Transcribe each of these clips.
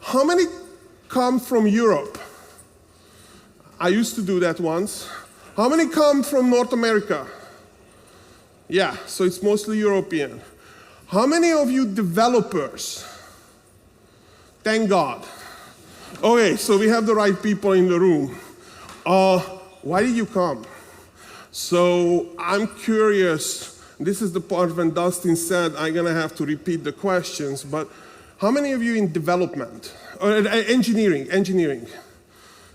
How many come from Europe? I used to do that once. How many come from North America? Yeah, so it's mostly European. How many of you developers? Thank God. Okay, so we have the right people in the room. Why did you come? So I'm curious. This is the part when Dustin said I'm gonna have to repeat the questions, but how many of you in development? Or engineering?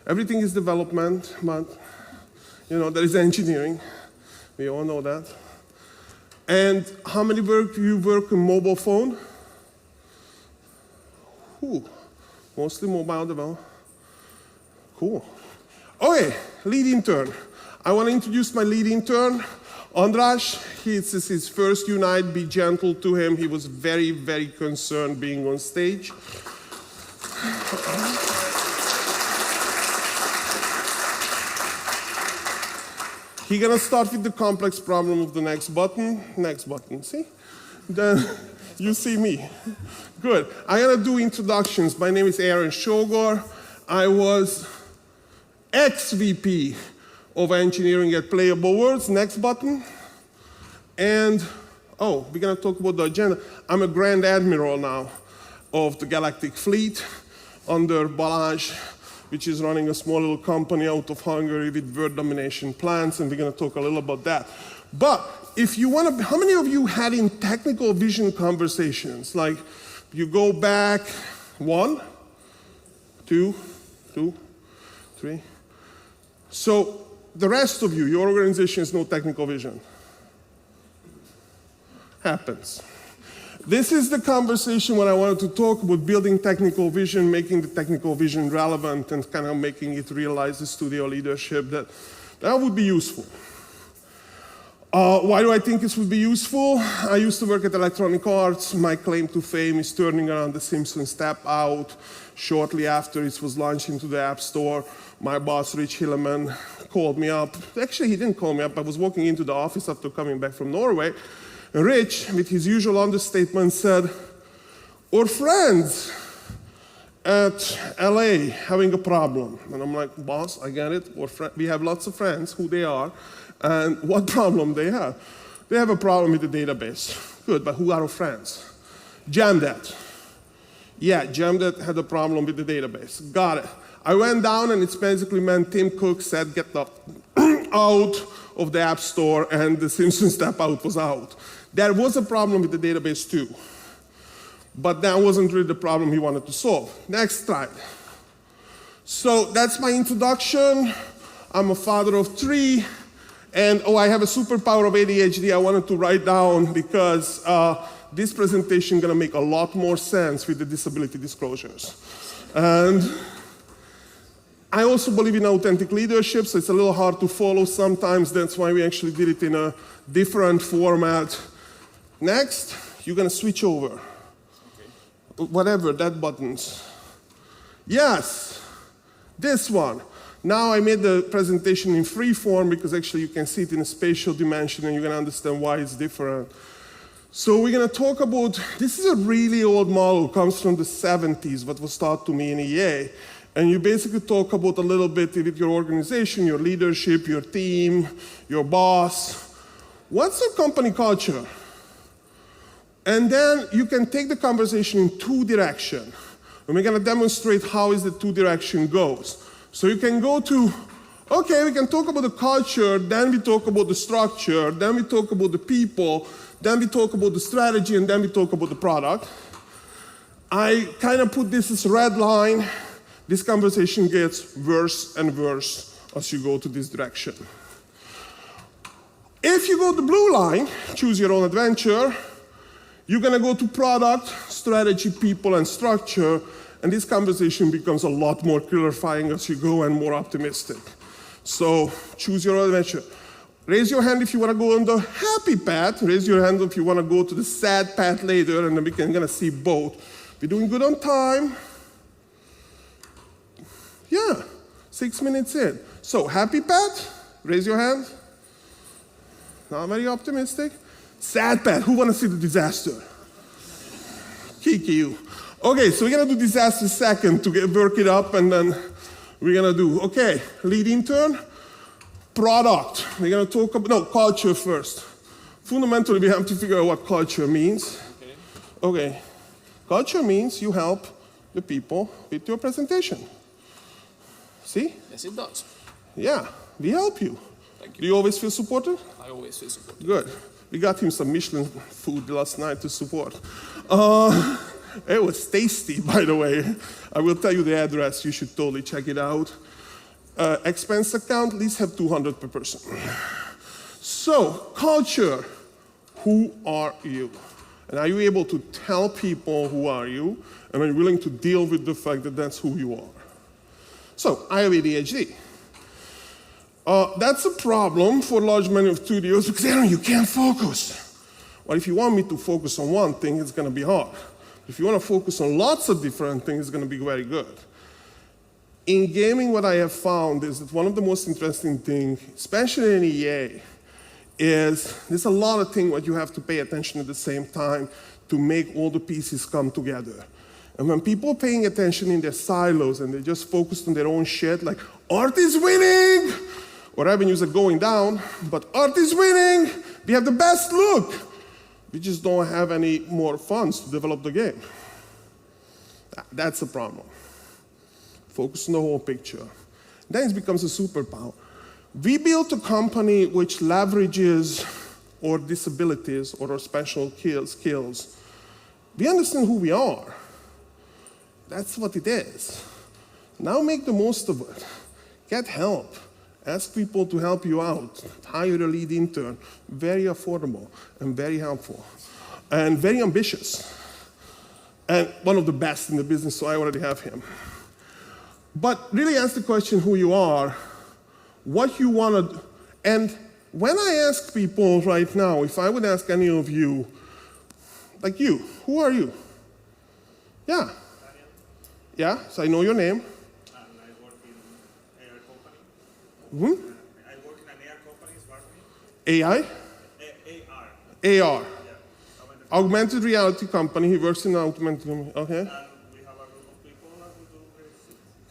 Everything is development, but there is engineering. We all know that. And how many of you work on mobile phone? Mostly mobile development. Cool. Okay, lead intern. I want to introduce my lead intern, András. This is his first Unite. Be gentle to him. He was very, very concerned being on stage. He's gonna start with the complex problem of the next button. Next button, see? Then you see me. Good. I'm gonna do introductions. My name is Aron Sogor. I was ex-VP of engineering at Playable Worlds. Next button. And, we're gonna talk about the agenda. I'm a Grand Admiral now of the Galactic Fleet under Balázs, which is running a small little company out of Hungary with world domination plans, and we're gonna talk a little about that. But if you wanna, how many of you had in technical vision conversations? Like, you go back 1, 2, 3. So the rest of you, your organization has no technical vision. Happens. This is the conversation when I wanted to talk about building technical vision, making the technical vision relevant, and kind of making it realize the studio leadership that would be useful. Why do I think this would be useful? I used to work at Electronic Arts. My claim to fame is turning around the Simpsons Step Out. Shortly after it was launched into the App Store, my boss, Rich Hilleman, called me up. Actually, he didn't call me up. I was walking into the office after coming back from Norway. And Rich, with his usual understatement, said, "Our friends at LA having a problem." And I'm like, "Boss, I get it. We have lots of friends, who they are, and what problem they have. They have a problem with the database. Good, but who are our friends? Jamdet. Yeah, Jamdet had a problem with the database. Got it. I went down, and it's basically meant Tim Cook said, get the out of the App Store, and the Simpsons Step Out was out. There was a problem with the database too, but that wasn't really the problem he wanted to solve. Next slide. So that's my introduction. I'm a father of 3, and I have a superpower of ADHD I wanted to write down because this presentation is gonna make a lot more sense with the disability disclosures. And I also believe in authentic leadership, so it's a little hard to follow sometimes. That's why we actually did it in a different format. Next, you're gonna switch over. Okay. Whatever, that buttons. Yes, this one. Now I made the presentation in free form because actually you can see it in a spatial dimension and you're gonna understand why it's different. So we're gonna talk about, this is a really old model, comes from the 70s, what was taught to me in EA. And you basically talk about a little bit with your organization, your leadership, your team, your boss. What's your company culture? And then you can take the conversation in 2 directions. And we're gonna demonstrate how is the 2 direction goes. So you can go to, okay, we can talk about the culture, then we talk about the structure, then we talk about the people, then we talk about the strategy, and then we talk about the product. I kind of put this as a red line. This conversation gets worse and worse as you go to this direction. If you go the blue line, choose your own adventure, you're gonna go to product, strategy, people, and structure, and this conversation becomes a lot more clarifying as you go and more optimistic. So choose your own adventure. Raise your hand if you wanna go on the happy path, raise your hand if you wanna go to the sad path later, and then we're gonna see both. We're doing good on time. Yeah, 6 minutes in. So happy path, raise your hand. Not very optimistic. Sad path, who wanna see the disaster? Kiki, you. Okay, so we're gonna do disaster second to work it up, and then we're gonna do, okay, lead intern, product. We're gonna talk about, no, culture first. Fundamentally, we have to figure out what culture means. Okay, culture means you help the people with your presentation. See? Yes, it does. Yeah, we help you. Thank you. Do you always feel supported? I always feel supported. Good. We got him some Michelin food last night to support. It was tasty, by the way. I will tell you the address. You should totally check it out. Expense account, at least have 200 per person. So, culture. Who are you? And are you able to tell people who are you? And are you willing to deal with the fact that that's who you are? So, I have ADHD. That's a problem for large many of studios because, Aaron, you can't focus. Well, if you want me to focus on one thing, it's going to be hard. If you want to focus on lots of different things, it's going to be very good. In gaming, what I have found is that one of the most interesting things, especially in EA, is there's a lot of things what you have to pay attention at the same time to make all the pieces come together. And when people are paying attention in their silos and they're just focused on their own shit, like, art is winning, or revenues are going down, but art is winning, we have the best look. We just don't have any more funds to develop the game. That's a problem. Focus on the whole picture. Then it becomes a superpower. We built a company which leverages our disabilities or our special skills. We understand who we are. That's what it is. Now make the most of it. Get help. Ask people to help you out. Hire a lead intern. Very affordable and very helpful. And very ambitious. And one of the best in the business, so I already have him. But really ask the question who you are, what you want to, and when I ask people right now, if I would ask any of you, like you, who are you? Yeah. Yeah, so I know your name. I work in AR company. Mm-hmm. I work in an AR company, smart AI? AR. AR. Yeah. Augmented reality company. He works in augmented reality. Okay. And we have a group of people that we do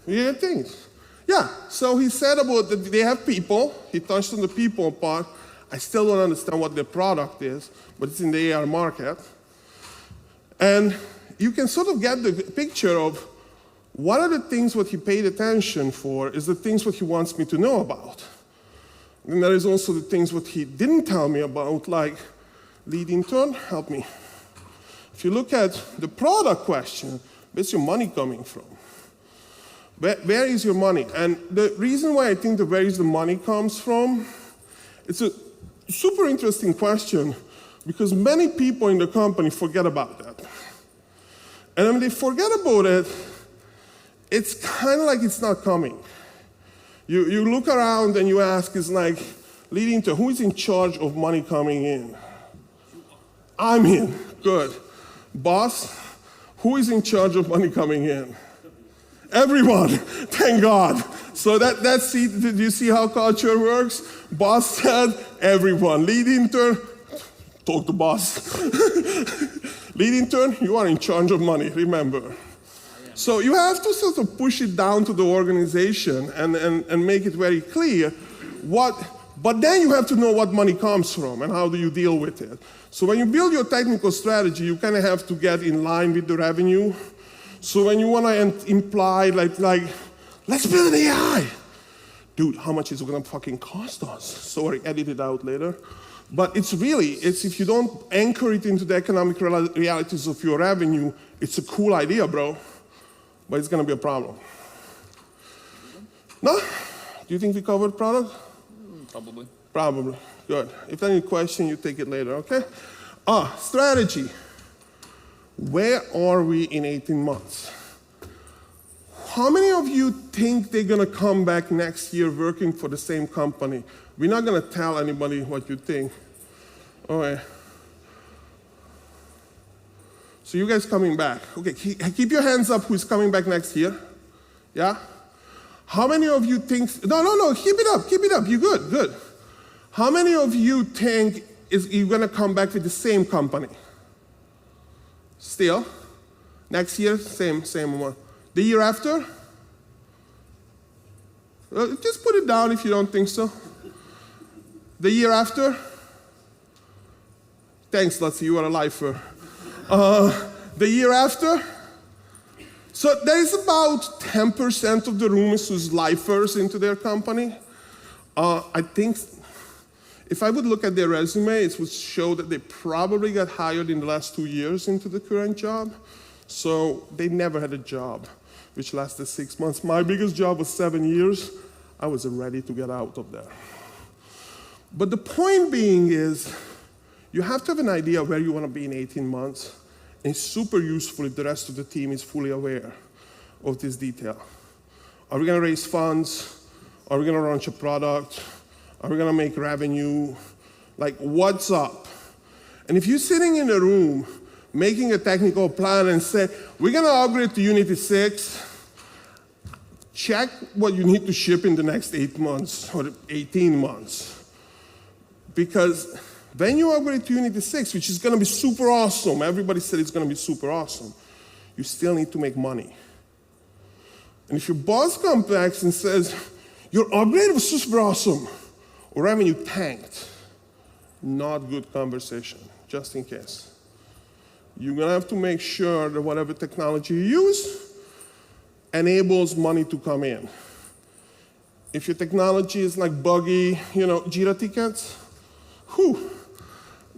very Yeah, things. Yeah, so he said about that they have people. He touched on the people part. I still don't understand what their product is, but it's in the AR market. And you can sort of get the picture of what are the things what he paid attention for is the things what he wants me to know about. And there is also the things what he didn't tell me about, like lead intern, help me. If you look at the product question, where's your money coming from? Where is your money? And the reason why I think that where is the money comes from, it's a super interesting question because many people in the company forget about that. And when they forget about it, it's kind of like it's not coming. You look around and you ask, it's like, leading to who is in charge of money coming in? I'm in. Good. Boss, who is in charge of money coming in? Everyone. Thank God. So that's it. Did you see how culture works? Boss said, everyone. Lead intern, talk to boss. Lead intern, you are in charge of money, remember. So you have to sort of push it down to the organization and make it very clear but then you have to know what money comes from and how do you deal with it. So when you build your technical strategy, you kind of have to get in line with the revenue. So when you want to imply like, let's build an AI. Dude, how much is it going to fucking cost us? Sorry, edit it out later. But it's if you don't anchor it into the economic realities of your revenue, it's a cool idea, bro. But it's going to be a problem. No? Do you think we covered product? Probably. Probably. Good. If there's any question, you take it later, okay? Strategy. Where are we in 18 months? How many of you think they're going to come back next year working for the same company? We're not going to tell anybody what you think. All right. So you guys coming back. Okay, keep your hands up who's coming back next year. Yeah? How many of you think, no, keep it up, you're good. How many of you think you're gonna come back with the same company? Still? Next year, same one. The year after? Just put it down if you don't think so. The year after? Thanks, Lutzi, you are a lifer. The year after? So there is about 10% of the rooms who's lifers into their company. I think if I would look at their resume, it would show that they probably got hired in the last 2 years into the current job. So they never had a job, which lasted 6 months. My biggest job was 7 years. I was ready to get out of there. But the point being is, you have to have an idea where you want to be in 18 months. And it's super useful if the rest of the team is fully aware of this detail. Are we going to raise funds? Are we going to launch a product? Are we going to make revenue? Like, what's up? And if you're sitting in a room making a technical plan and say, we're going to upgrade to Unity 6, check what you need to ship in the next 8 months or 18 months. Because when you upgrade to Unity 6, which is going to be super awesome, everybody said it's going to be super awesome, you still need to make money. And if your boss comes back and says, your upgrade was super awesome, or revenue tanked, not good conversation, just in case. You're going to have to make sure that whatever technology you use enables money to come in. If your technology is like buggy, Jira tickets,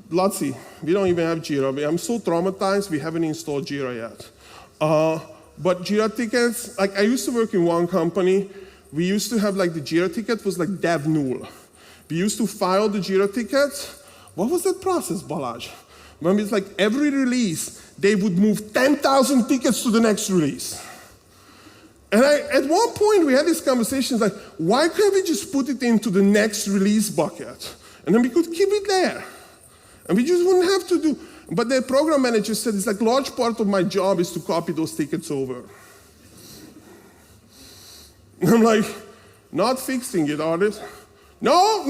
Lutzi, we don't even have Jira. I'm so traumatized, we haven't installed Jira yet. But Jira tickets, like I used to work in one company, we used to have like the Jira ticket was like dev null. We used to file the Jira tickets. What was that process, Balaj? When it's like every release, they would move 10,000 tickets to the next release. And at one point, we had these conversations like, why can't we just put it into the next release bucket? And then we could keep it there. And we just wouldn't have to do. But the program manager said, it's like large part of my job is to copy those tickets over. And I'm like, not fixing it, artist. No,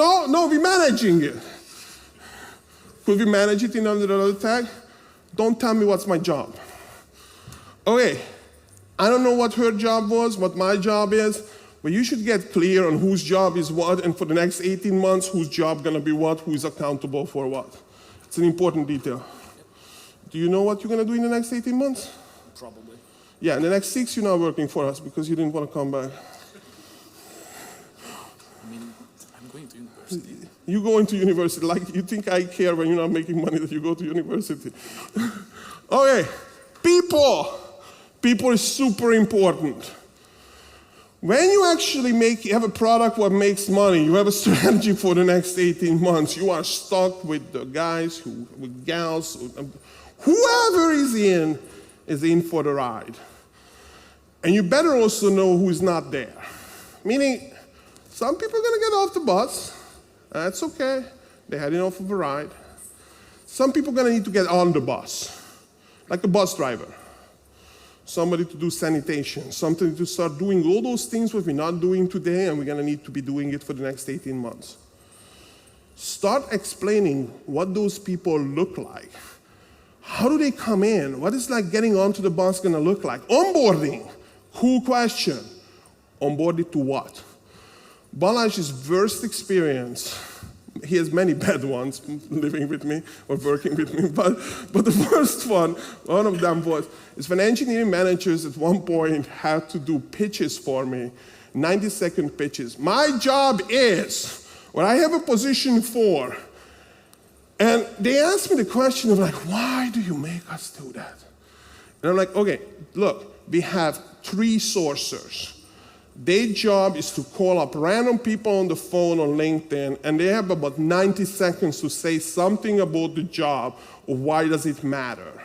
we're managing it. Could we manage it in under another tag? Don't tell me what's my job. Okay, I don't know what her job was, what my job is, but you should get clear on whose job is what, and for the next 18 months, whose job gonna be what, who's accountable for what. It's an important detail. Do you know what you're gonna do in the next 18 months? Probably. Yeah, in the next 6, you're not working for us because you didn't want to come back. I mean, I'm going to university. You go into university, like you think I care when you're not making money that you go to university. Okay, people. People is super important. When you actually have a product that makes money, you have a strategy for the next 18 months, you are stuck with the guys, with gals, whoever is in for the ride. And you better also know who's not there. Meaning, some people are gonna get off the bus, that's okay, they had enough of a ride. Some people are gonna need to get on the bus, like a bus driver. Somebody to do sanitation, something to start doing all those things that we're not doing today and we're gonna need to be doing it for the next 18 months. Start explaining what those people look like. How do they come in? What is like getting onto the bus gonna look like? Onboarding, cool question. Onboarded to what? Balaj's worst experience, he has many bad ones living with me or working with me, but the first one of them is when engineering managers at one point had to do pitches for me, 90-second pitches. My job is what I have a position for. And they asked me the question of like, why do you make us do that? And I'm like, okay, look, we have 3 sourcers. Their job is to call up random people on the phone on LinkedIn, and they have about 90 seconds to say something about the job or why does it matter.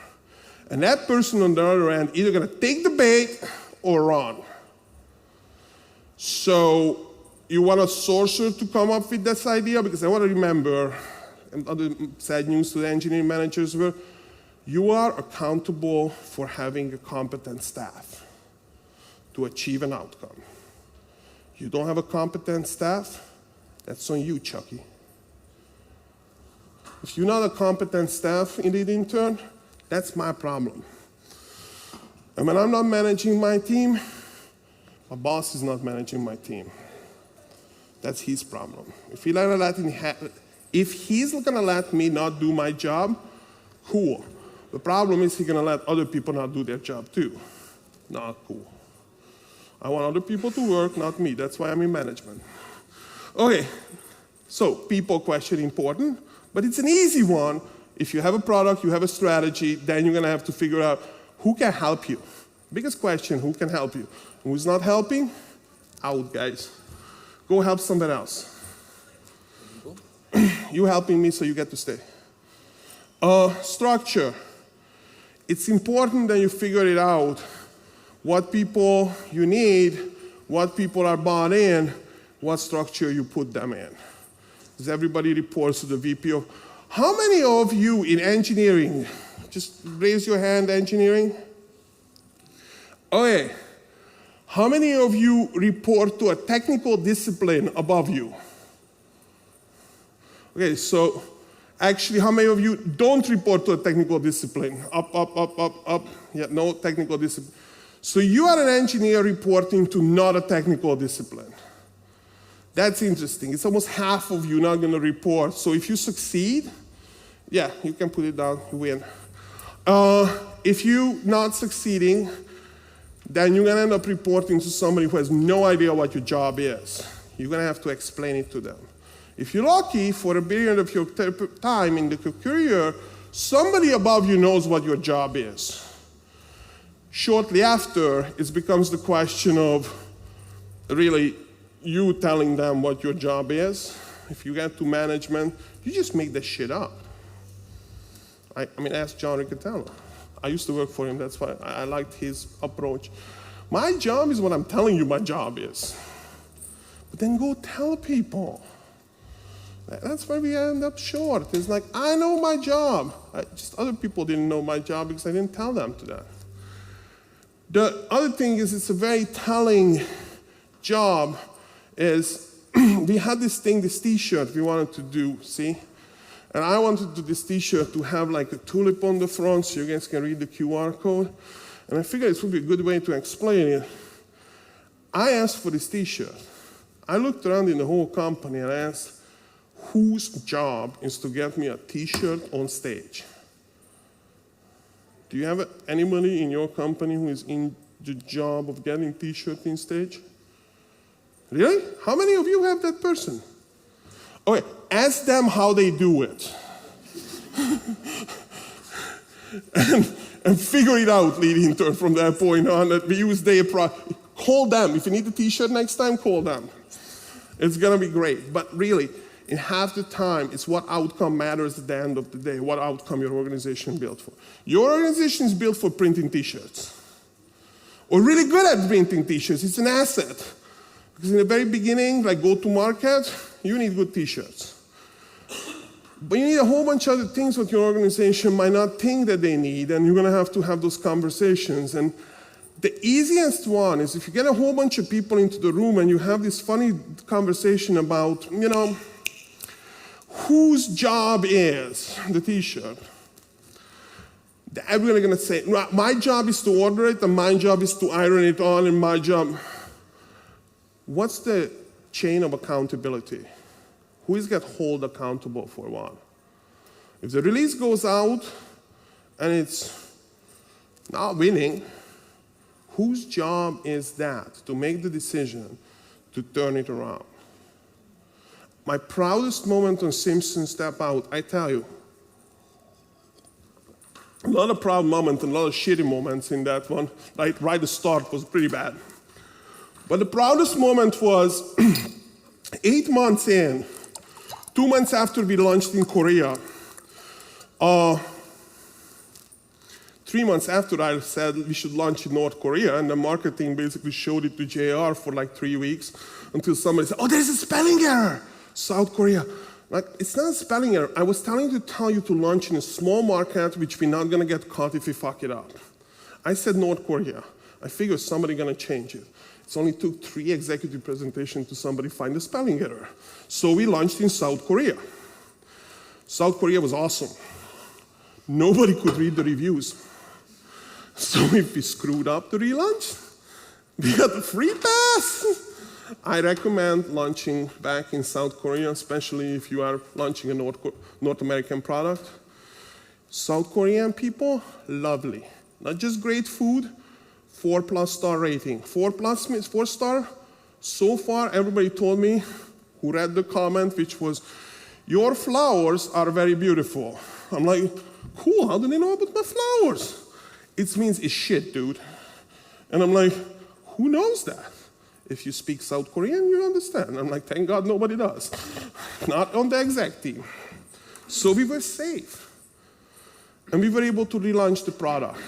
And that person on the other end either gonna take the bait or run. So you want a sourcer to come up with this idea? Because I want to remember, and other sad news to the engineering managers were, you are accountable for having a competent staff to achieve an outcome. You don't have a competent staff, that's on you, Chucky. If you're not a competent staff in the intern, that's my problem. And when I'm not managing my team, my boss is not managing my team. That's his problem. If he's gonna let me not do my job, cool. The problem is he's gonna let other people not do their job too. Not cool. I want other people to work, not me. That's why I'm in management. Okay, so people question important, but it's an easy one. If you have a product, you have a strategy, then you're gonna have to figure out who can help you. Biggest question, who can help you? Who's not helping? Out, guys. Go help somebody else. You helping me, so you get to stay. Structure. It's important that you figure it out, what people you need, what people are bought in, what structure you put them in. Does everybody reports to the VP of, how many of you in engineering, just raise your hand, engineering? Okay, how many of you report to a technical discipline above you? Okay, so actually, how many of you don't report to a technical discipline? Up, up, up, up, up. Yeah, no technical discipline. So you are an engineer reporting to not a technical discipline. That's interesting. It's almost half of you not going to report. So if you succeed, yeah, you can put it down, you win. If you're not succeeding, then you're going to end up reporting to somebody who has no idea what your job is. You're going to have to explain it to them. If you're lucky, for a period of your time in your career, somebody above you knows what your job is. Shortly after, it becomes the question of really you telling them what your job is. If you get to management, you just make that shit up. I mean, ask John Riccatello. I used to work for him, that's why I liked his approach. My job is what I'm telling you my job is. But then go tell people. That's where we end up short. It's like, I know my job. Just other people didn't know my job because I didn't tell them to that. The other thing is, it's a very telling job, is we had this thing, this t-shirt we wanted to do, see? And I wanted to do this t-shirt to have like a tulip on the front so you guys can read the QR code. And I figured this would be a good way to explain it. I asked for this t-shirt. I looked around in the whole company and I asked, whose job is to get me a t-shirt on stage? Do you have anybody in your company who is in the job of getting t-shirt on stage? Really? How many of you have that person? Okay, ask them how they do it. and figure it out, lead intern, from that point on. That we use their call them. If you need a t-shirt next time, call them. It's gonna be great. But really, in half the time, it's what outcome matters at the end of the day, what outcome your organization is built for. Your organization is built for printing t-shirts. Or really good at printing t-shirts, it's an asset. Because in the very beginning, like go-to-market, you need good t-shirts. But you need a whole bunch of other things that your organization might not think that they need, and you're gonna have to have those conversations. And the easiest one is if you get a whole bunch of people into the room and you have this funny conversation about, whose job is the t-shirt? Everyone's gonna say, my job is to order it, and my job is to iron it on, and my job. What's the chain of accountability? Who is get held accountable for what? If the release goes out and it's not winning, whose job is that to make the decision to turn it around? My proudest moment on Simpson Step Out, I tell you, a lot of proud moments and a lot of shitty moments in that one. Right at the start was pretty bad. But the proudest moment was 8 months in, 2 months after we launched in Korea. 3 months after I said we should launch in North Korea, and the marketing basically showed it to JR for like 3 weeks until somebody said, oh, there's a spelling error. South Korea. Like, it's not a spelling error. I was tell you to launch in a small market which we're not gonna get caught if we fuck it up. I said North Korea. I figured somebody gonna change it. It only took 3 executive presentations to somebody find a spelling error. So we launched in South Korea. South Korea was awesome. Nobody could read the reviews. So if we screwed up the relaunch, we got a free pass. I recommend launching back in South Korea, especially if you are launching a North American product. South Korean people, lovely. Not just great food, 4+ star rating. 4+ means 4 star. So far, everybody told me who read the comment, which was, your flowers are very beautiful. I'm like, cool, how do they know about my flowers? It means it's shit, dude. And I'm like, who knows that? If you speak South Korean, you understand. I'm like, thank God nobody does. Not on the exec team. So we were safe. And we were able to relaunch the product.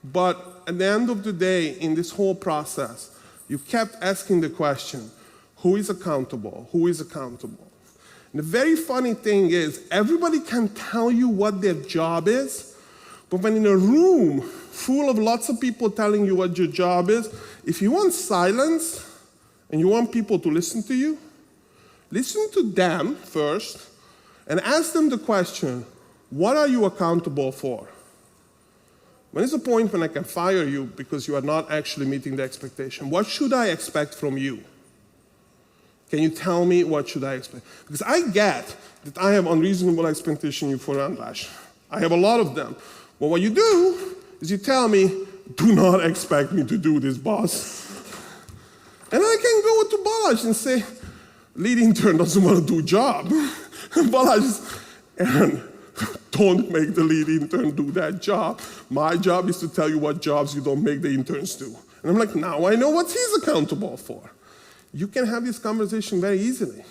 But at the end of the day, in this whole process, you kept asking the question, who is accountable? Who is accountable? And the very funny thing is, everybody can tell you what their job is, but when in a room full of lots of people telling you what your job is, if you want silence, and you want people to listen to you, listen to them first and ask them the question, what are you accountable for? When is the point when I can fire you because you are not actually meeting the expectation? What should I expect from you? Can you tell me what should I expect? Because I get that I have unreasonable expectation for András. I have a lot of them. Well, what you do is you tell me, do not expect me to do this, boss. And I can go to Balázs and say, lead intern doesn't want to do job. Balázs, Aron, don't make the lead intern do that job. My job is to tell you what jobs you don't make the interns do. And I'm like, now I know what he's accountable for. You can have this conversation very easily.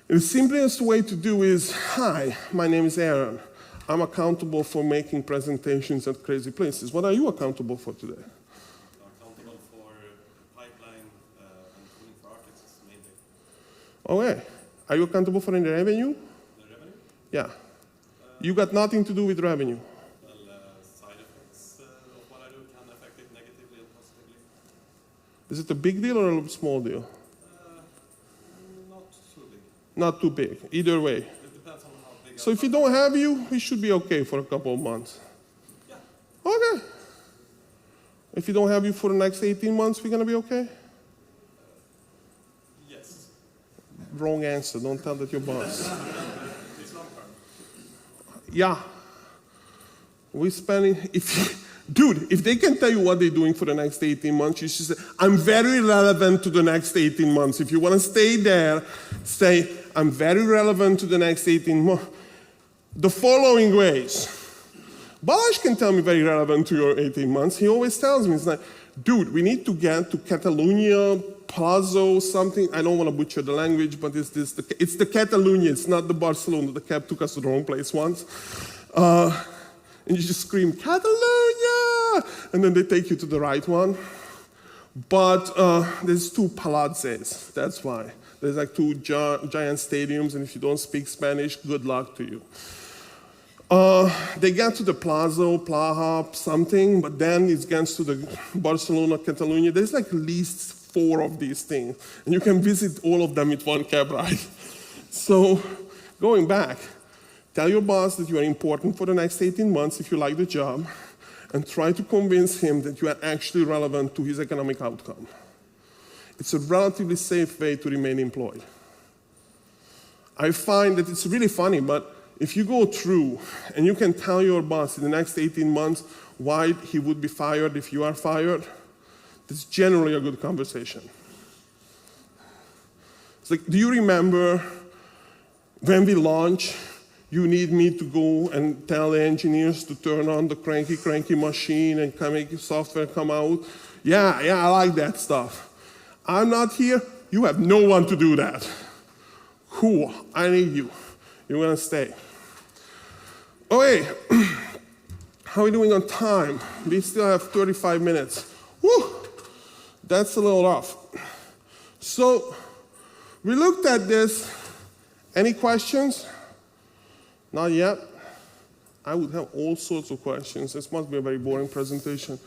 And the simplest way to do is, hi, my name is Aron. I'm accountable for making presentations at crazy places. What are you accountable for today? Okay. Are you accountable for any revenue? The revenue? Yeah. You got nothing to do with revenue. Well, side effects of what I do can affect it negatively and positively. Is it a big deal or a small deal? Not too big. Not too big. Either way. It depends on how big. So if you don't have you, we should be okay for a couple of months. Yeah. Okay. If you don't have you for the next 18 months, we're going to be okay? Yes. Wrong answer. Don't tell that your boss. It's long term. Yeah. We're spending, dude, if they can tell you what they're doing for the next 18 months, you should say, I'm very relevant to the next 18 months. If you want to stay there, say, I'm very relevant to the next 18 months. The following ways. Balázs can tell me very relevant to your 18 months. He always tells me, it's like, dude, we need to get to Catalonia, Plazo, something. I don't want to butcher the language, but it's the Catalonia. It's not the Barcelona. The cab took us to the wrong place once. And you just scream, Catalonia! And then they take you to the right one. But there's 2 palazzes. That's why. There's like 2 giant stadiums, and if you don't speak Spanish, good luck to you. They get to the Plaza, something, but then it gets to the Barcelona, Catalonia. There's like at least 4 of these things, and you can visit all of them with 1 cab ride. So, going back, tell your boss that you are important for the next 18 months if you like the job, and try to convince him that you are actually relevant to his economic outcome. It's a relatively safe way to remain employed. I find that it's really funny, but if you go through and you can tell your boss in the next 18 months why he would be fired if you are fired, that's generally a good conversation. It's like, do you remember when we launch, you need me to go and tell the engineers to turn on the cranky machine and make software come out? Yeah, I like that stuff. I'm not here, you have no one to do that. Cool, I need you. You're gonna stay. Okay, how are we doing on time? We still have 35 minutes. Whew, that's a little rough. So, we looked at this. Any questions? Not yet? I would have all sorts of questions. This must be a very boring presentation.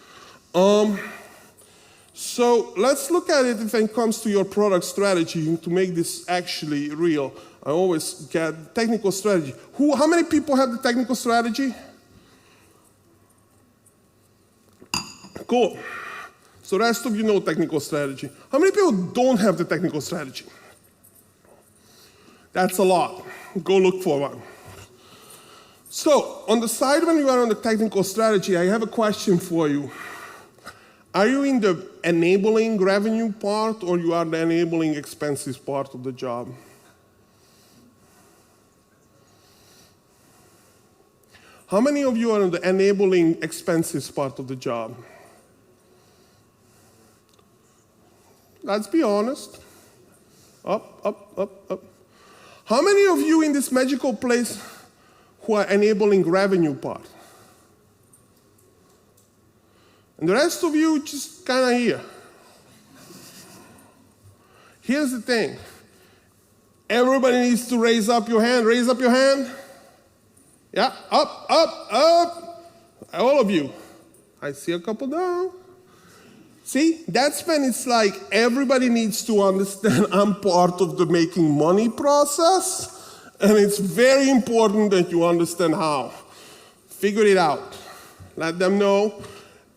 So let's look at it when it comes to your product strategy to make this actually real. I always get technical strategy. How many people have the technical strategy? Cool. So the rest of you know technical strategy. How many people don't have the technical strategy? That's a lot. Go look for one. So on the side when you are on the technical strategy, I have a question for you. Are you in the enabling revenue part or you are the enabling expenses part of the job? How many of you are in the enabling expenses part of the job? Let's be honest. Up, up, up, up. How many of you in this magical place who are enabling revenue part? And the rest of you just kind of here. Here's the thing. Everybody needs to raise up your hand. Raise up your hand. Yeah, up, up, up. All of you. I see a couple down. See, that's when it's like everybody needs to understand I'm part of the making money process, and it's very important that you understand how. Figure it out. Let them know.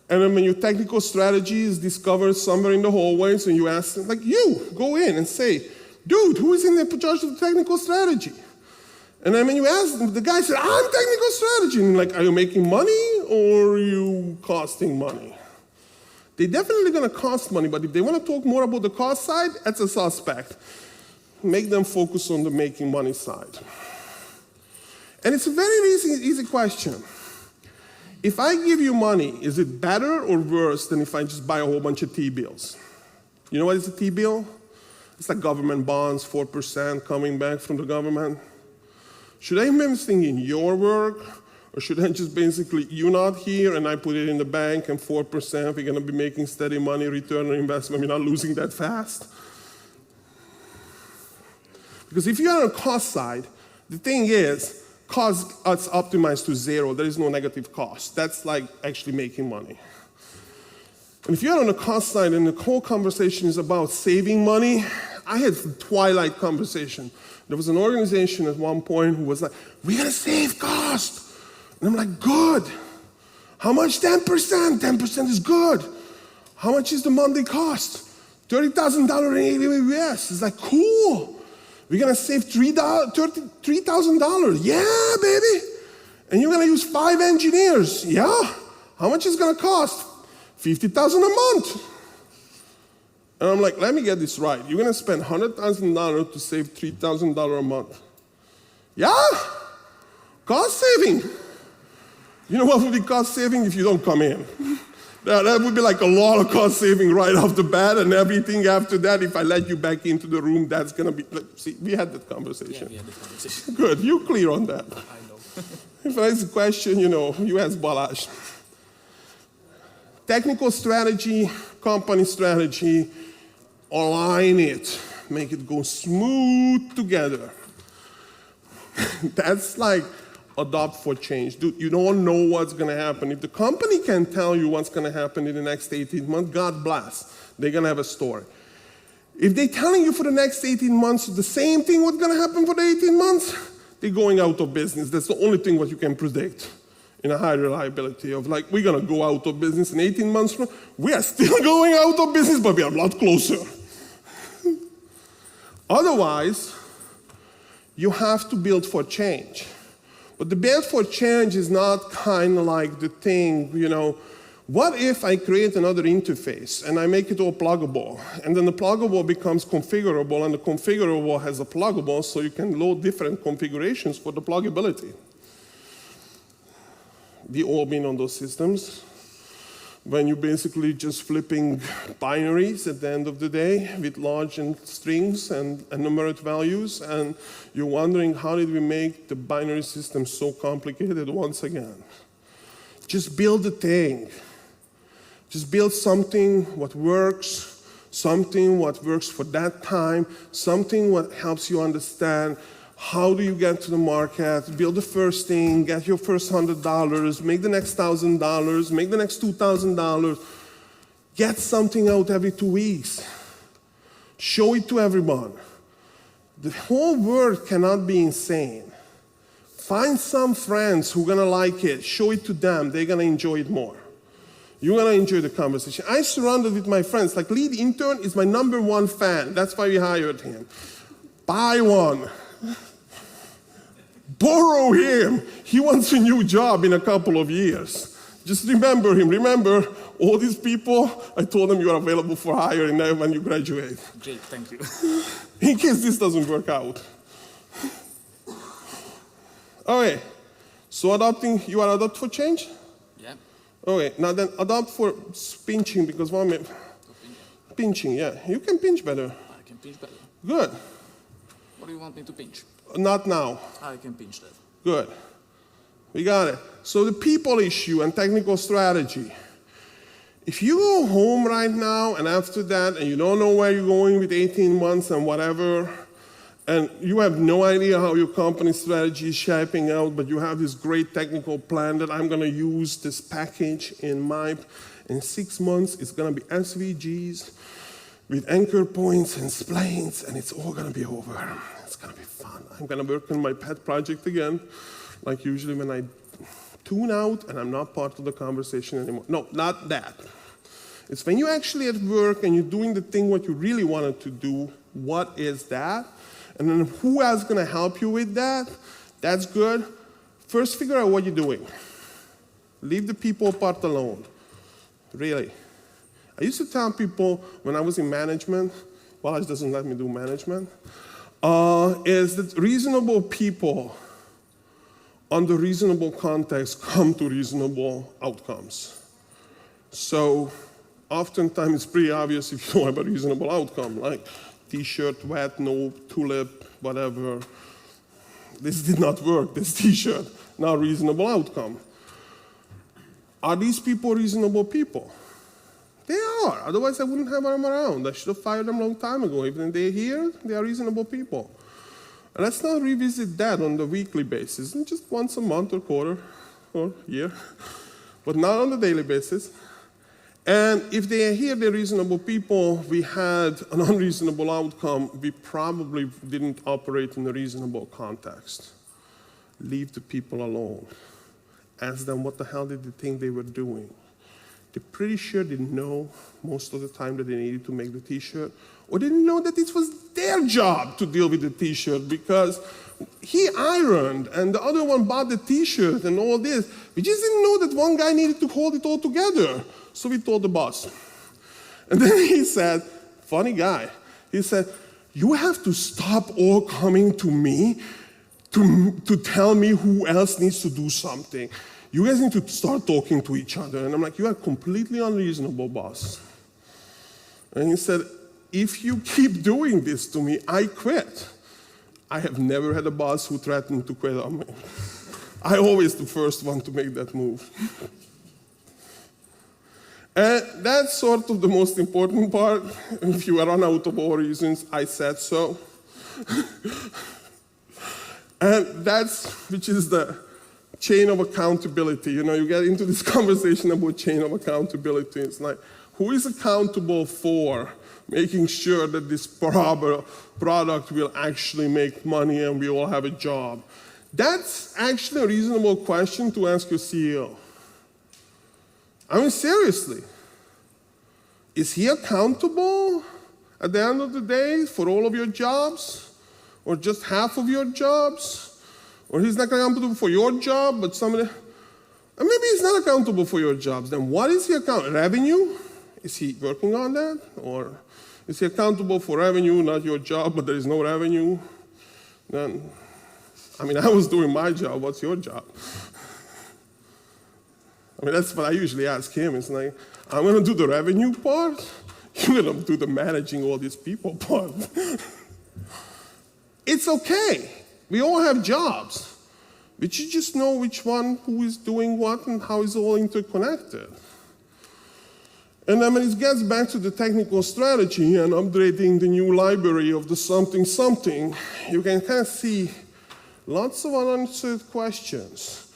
And then when your technical strategy is discovered somewhere in the hallways and you ask them, like you, go in and say, dude, who is in the charge of the technical strategy? And then when you ask them, the guy said, I'm technical strategy. And you're like, are you making money or are you costing money? They're definitely going to cost money, but if they want to talk more about the cost side, that's a suspect. Make them focus on the making money side. And it's a very easy question. If I give you money, is it better or worse than if I just buy a whole bunch of T-bills? You know what is a T-bill? It's like government bonds, 4% coming back from the government. Should I be investing in your work? Or should I just basically, you're not here and I put it in the bank and 4%, we're going to be making steady money, return on investment, we're not losing that fast? Because if you're on the cost side, the thing is, cost is optimized to 0. There is no negative cost. That's like actually making money. And if you're on the cost side and the whole conversation is about saving money, I had a twilight conversation. There was an organization at one point who was like, we're going to save cost. And I'm like, good. How much? 10%. 10% is good. How much is the monthly cost? $30,000 in AWS. It's like, cool. We're going to save $3,000. Yeah, baby. And you're going to use 5 engineers. Yeah. How much is it going to cost? $50,000 a month. And I'm like, let me get this right. You're going to spend $100,000 to save $3,000 a month. Yeah. Cost saving. You know what would be cost saving if you don't come in? That would be like a lot of cost saving right off the bat, and everything after that, if I let you back into the room, that's going to be, see, we had that conversation. Yeah, we had that conversation. Good, you clear on that. I know. If there's a question, you know, you ask Balázs. Technical strategy, company strategy, align it, make it go smooth together. That's like adopt for change. Dude, you don't know what's going to happen. If the company can tell you what's going to happen in the next 18 months, God bless. They're going to have a story. If they're telling you for the next 18 months the same thing what's going to happen for the 18 months, they're going out of business. That's the only thing what you can predict in a high reliability of like, we're going to go out of business in 18 months from now. We are still going out of business, but we are a lot closer. Otherwise, you have to build for change. But the build for change is not kind of like the thing, you know, what if I create another interface and I make it all pluggable, and then the pluggable becomes configurable, and the configurable has a pluggable, so you can load different configurations for the pluggability. We all been on those systems when you're basically just flipping binaries at the end of the day with large and strings and numerate values, and you're wondering how did we make the binary system so complicated once again. Just build the thing. Just build something what works, something what works for that time, something what helps you understand how do you get to the market, build the first thing, get your first $100, make the next $1,000, make the next $2,000. Get something out every 2 weeks. Show it to everyone. The whole world cannot be insane. Find some friends who are going to like it. Show it to them. They're going to enjoy it more. You're gonna enjoy the conversation. I surrounded with my friends. Like lead intern is my #1 fan. That's why we hired him. Buy one. Borrow him. He wants a new job in a couple of years. Just remember him. Remember all these people, I told them you are available for hiring when you graduate. Great, thank you. In case this doesn't work out. Okay, so you are adopt for change? Yeah. Okay, now then adopt for pinching, because one minute. Pinching, yeah. You can pinch better. I can pinch better. Good. What do you want me to pinch? Not now. I can pinch that. Good. We got it. So the people issue and technical strategy. If you go home right now and after that and you don't know where you're going with 18 months and whatever, and you have no idea how your company strategy is shaping out, but you have this great technical plan that I'm gonna use this package in 6 months, it's gonna be SVGs with anchor points and splains, and it's all gonna be over. It's gonna be fun. I'm gonna work on my pet project again, like usually when I tune out and I'm not part of the conversation anymore. No, not that. It's when you're actually at work and you're doing the thing what you really wanted to do, what is that? And then who else is gonna help you with that? That's good. First, figure out what you're doing. Leave the people part alone. Really. I used to tell people when I was in management, Wallach doesn't let me do management, is that reasonable people under reasonable context come to reasonable outcomes. So oftentimes it's pretty obvious if you don't have a reasonable outcome, like t-shirt, wet, no tulip, whatever. This did not work, this t-shirt, not reasonable outcome. Are these people reasonable people? They are, otherwise I wouldn't have them around. I should have fired them a long time ago. Even if they're here, they are reasonable people. And let's not revisit that on the weekly basis, just once a month or quarter or year, but not on the daily basis. And if they are here, they're reasonable people, we had an unreasonable outcome, we probably didn't operate in a reasonable context. Leave the people alone. Ask them what the hell did they think they were doing. They're pretty sure they didn't know most of the time that they needed to make the t-shirt, or they didn't know that it was their job to deal with the t-shirt because he ironed and the other one bought the t-shirt and all this. We just didn't know that one guy needed to hold it all together. So we told the boss. And then he said, funny guy, he said, you have to stop all coming to me to tell me who else needs to do something. You guys need to start talking to each other. And I'm like, you are completely unreasonable, boss. And he said, if you keep doing this to me, I quit. I have never had a boss who threatened to quit on me. I always the first one to make that move. And that's sort of the most important part. If you run out of all reasons, I said so. And that's, which is the chain of accountability. You know, you get into this conversation about chain of accountability. It's like, who is accountable for making sure that this product will actually make money and we all have a job? That's actually a reasonable question to ask your CEO. I mean, seriously. Is he accountable at the end of the day for all of your jobs? Or just half of your jobs? Or he's not accountable for your job, but somebody, and maybe he's not accountable for your jobs. Then what is he accountable? Revenue? Is he working on that? Or is he accountable for revenue, not your job, but there is no revenue? Then, I mean, I was doing my job, what's your job? I mean, that's what I usually ask him. It's like, I'm gonna do the revenue part, you're gonna do the managing all these people part. It's okay. We all have jobs. But you just know which one, who is doing what, and how it's all interconnected. And then when it gets back to the technical strategy and upgrading the new library of the something, you can kind of see lots of unanswered questions.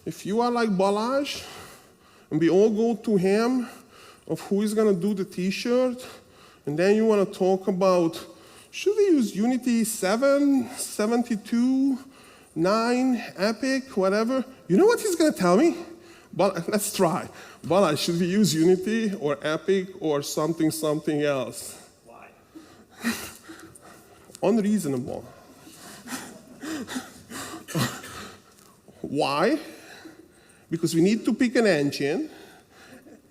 If you are like Balázs, and we all go to him of who is gonna do the t-shirt, and then you wanna talk about, should we use Unity 7, 72, 9, Epic, whatever? You know what he's gonna tell me? But let's try. Balázs, should we use Unity or Epic or something else? Why? Unreasonable. Why? Because we need to pick an engine,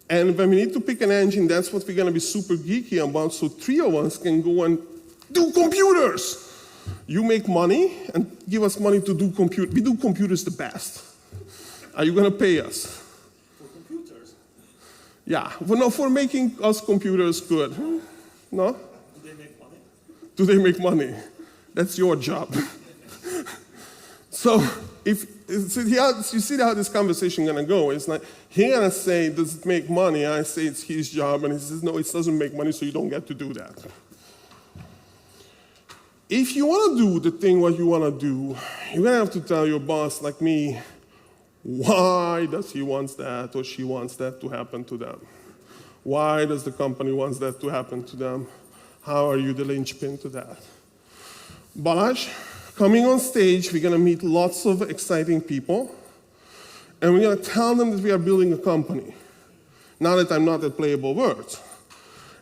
and when we need to pick an engine, that's what we're going to be super geeky about, so 3 of us can go and do computers. You make money and give us money to do computers. We do computers the best. Are you going to pay us? For computers? Yeah, well, no, for making us computers good. No? Do they make money? Do they make money? That's your job. So, you see how this conversation is going to go. It's like, he's going to say, does it make money? I say it's his job, and he says, no, it doesn't make money, so you don't get to do that. If you want to do the thing what you want to do, you're going to have to tell your boss, like me, why does he want that or she wants that to happen to them? Why does the company want that to happen to them? How are you the linchpin to that? Balázs, coming on stage, we're going to meet lots of exciting people, and we're going to tell them that we are building a company. Now that I'm not at Playable Words.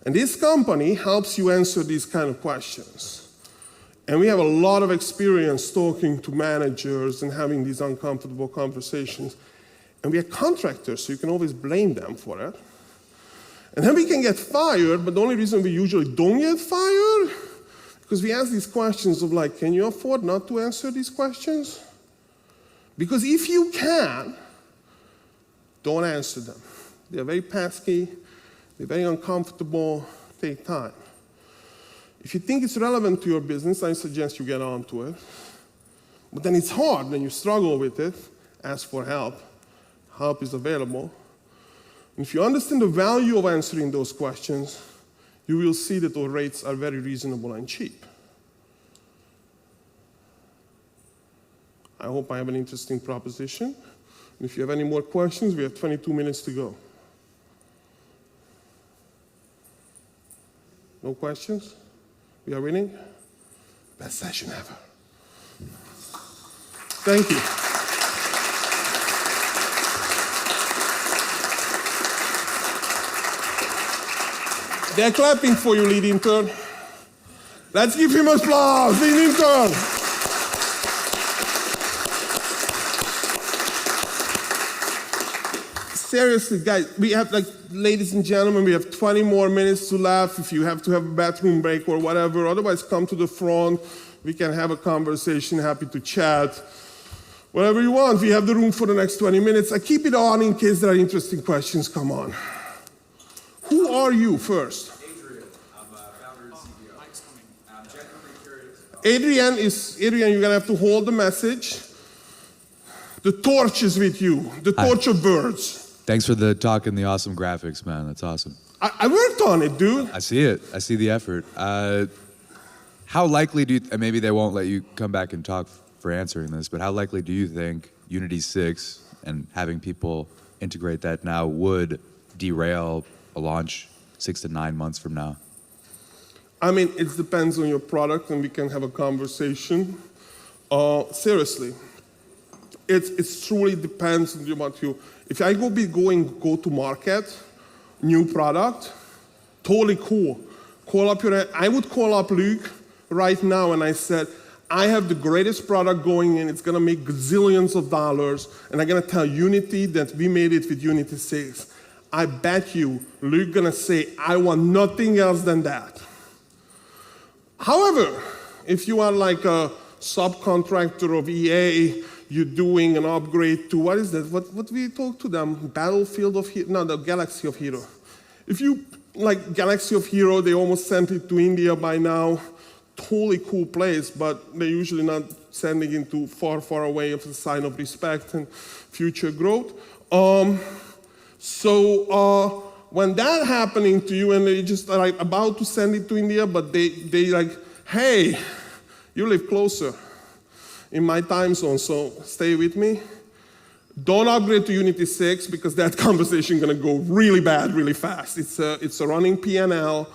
And this company helps you answer these kind of questions. And we have a lot of experience talking to managers and having these uncomfortable conversations. And we are contractors, so you can always blame them for it. And then we can get fired, but the only reason we usually don't get fired, because we ask these questions of like, can you afford not to answer these questions? Because if you can, don't answer them. They're very pesky, they're very uncomfortable, take time. If you think it's relevant to your business, I suggest you get onto it. But then it's hard, when you struggle with it, ask for help. Help is available. And if you understand the value of answering those questions, you will see that our rates are very reasonable and cheap. I hope I have an interesting proposition. And if you have any more questions, we have 22 minutes to go. No questions? We are winning? Best session ever. Thank you. They're clapping for you, lead intern. Let's give him applause, lead intern. Seriously, guys, we have, like, ladies and gentlemen, we have 20 more minutes to laugh if you have to have a bathroom break or whatever. Otherwise, come to the front. We can have a conversation, happy to chat. Whatever you want, we have the room for the next 20 minutes. I keep it on in case there are interesting questions. Come on. Who are you first? Adrian, I'm founder and CEO. Mike's coming. I'm genuinely curious. Adrian, you're gonna have to hold the message. The torch is with you, the torch of birds. Thanks for the talk and the awesome graphics, man. That's awesome. I worked on it, dude. I see it. I see the effort. How likely do you, and maybe they won't let you come back and talk for answering this, but how likely do you think Unity 6 and having people integrate that now would derail a launch 6 to 9 months from now? I mean, it depends on your product, and we can have a conversation. Seriously, it truly depends on what you. If I go to market, new product, totally cool. I would call up Luke right now, and I said, I have the greatest product going in. It's gonna make gazillions of dollars, and I'm gonna tell Unity that we made it with Unity 6. I bet you Luke gonna say, I want nothing else than that. However, if you are like a subcontractor of EA, you're doing an upgrade to, what is that? What we talk to them? Battlefield of Hero? No, the Galaxy of Hero. If you like Galaxy of Hero, they almost sent it to India by now. Totally cool place, but they're usually not sending it to far, far away as a sign of respect and future growth. When that happening to you and they just are like about to send it to India, but they like, hey, you live closer in my time zone, so stay with me. Don't upgrade to Unity 6 because that conversation is gonna go really bad, really fast. It's a running P&L.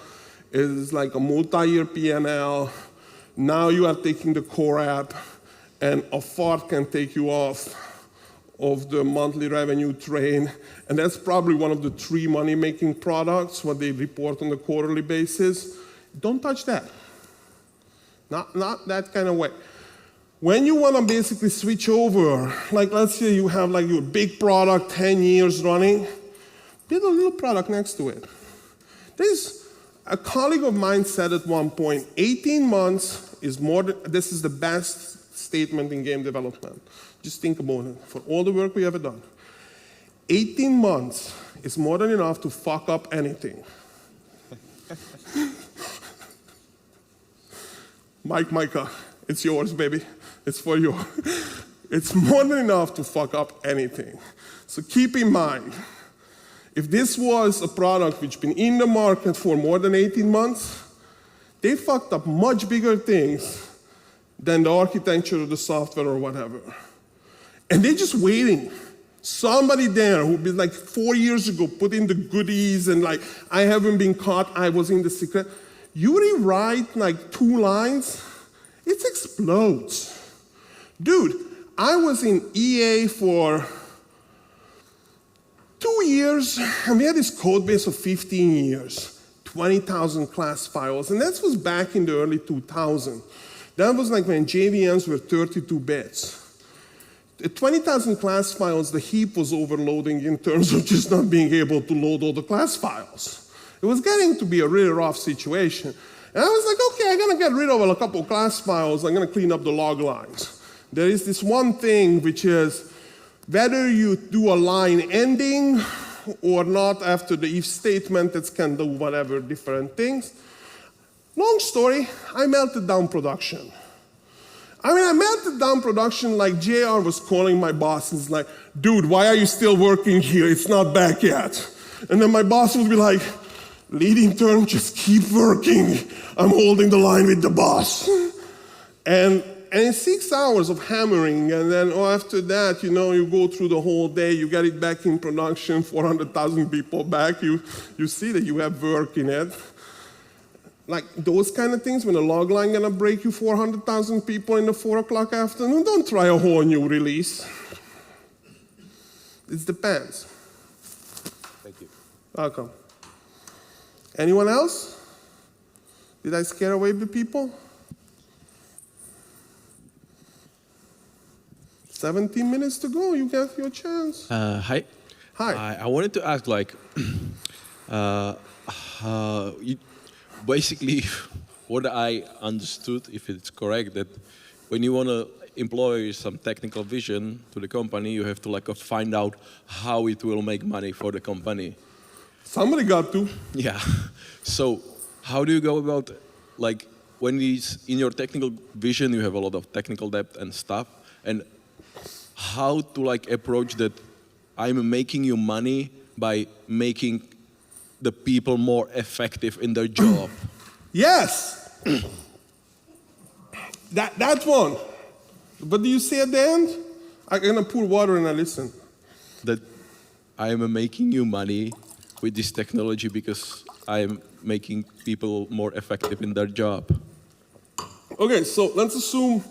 It's like a multi-year P&L. Now you are taking the core app, and a fart can take you off of the monthly revenue train, and that's probably one of the 3 money-making products, what they report on a quarterly basis. Don't touch that. Not that kind of way. When you want to basically switch over, like let's say you have like your big product 10 years running, build a little product next to it. There's a colleague of mine said at one point, 18 months is more than, this is the best statement in game development. Just think about it, for all the work we ever done. 18 months is more than enough to fuck up anything. Micah, it's yours, baby. It's for you. It's more than enough to fuck up anything. So keep in mind, if this was a product which been in the market for more than 18 months, they fucked up much bigger things than the architecture of the software or whatever. And they're just waiting. Somebody there who been like 4 years ago put in the goodies and like, I haven't been caught, I was in the secret. You rewrite like 2 lines, it explodes. Dude, I was in EA for 2 years, and we had this code base of 15 years, 20,000 class files, and that was back in the early 2000s. That was like when JVMs were 32 bits. At 20,000 class files, the heap was overloading in terms of just not being able to load all the class files. It was getting to be a really rough situation. And I was like, okay, I'm gonna get rid of a couple class files, I'm gonna clean up the log lines. There is this one thing which is, whether you do a line ending or not after the if statement, it can do whatever different things. Long story, I melted down production. I melted down production like JR was calling my boss and was like, dude, why are you still working here? It's not back yet. And then my boss would be like, lead intern, just keep working. I'm holding the line with the boss. And in 6 hours of hammering, and then after that, you go through the whole day, you get it back in production, 400,000 people back, you see that you have work in it. Like those kind of things, when the log line gonna break you 400,000 people in the 4 o'clock afternoon, don't try a whole new release. It depends. Thank you. Welcome. Anyone else? Did I scare away the people? 17 minutes to go, you get your chance. Hi. Hi. I wanted to ask, like, basically, what I understood, if it's correct, that when you want to employ some technical vision to the company, you have to like find out how it will make money for the company. Somebody got to. Yeah. So how do you go about, like, when it's in your technical vision, you have a lot of technical depth and stuff, and how to like approach that I'm making you money by making the people more effective in their job? Yes. that one. What do you say at the end? I'm gonna pour water and I listen. That I am making you money with this technology because I am making people more effective in their job. Okay, so let's assume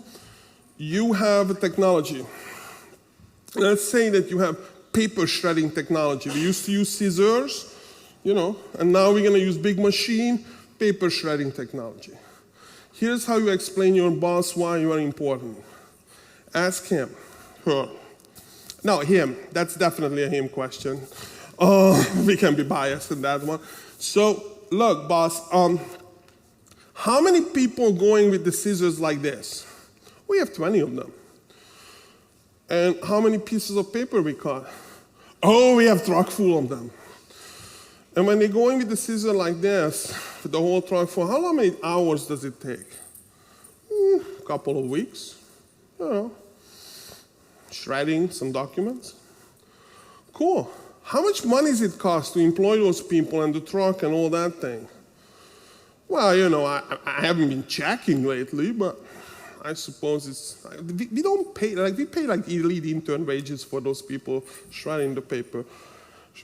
you have a technology. Let's say that you have paper shredding technology. We used to use scissors, and now we're gonna use big machine, paper shredding technology. Here's how you explain your boss why you are important. Ask him, her. No, him, that's definitely a him question. We can be biased in that one. So, look, boss, how many people going with the scissors like this? We have 20 of them. And how many pieces of paper we cut? Oh, we have truck full of them. And when they go in with the scissor like this, with the whole truck full, how many hours does it take? A couple of weeks. Shredding some documents. Cool. How much money does it cost to employ those people and the truck and all that thing? Well, I haven't been checking lately, but I suppose we don't pay, we pay like elite intern wages for those people shredding the paper.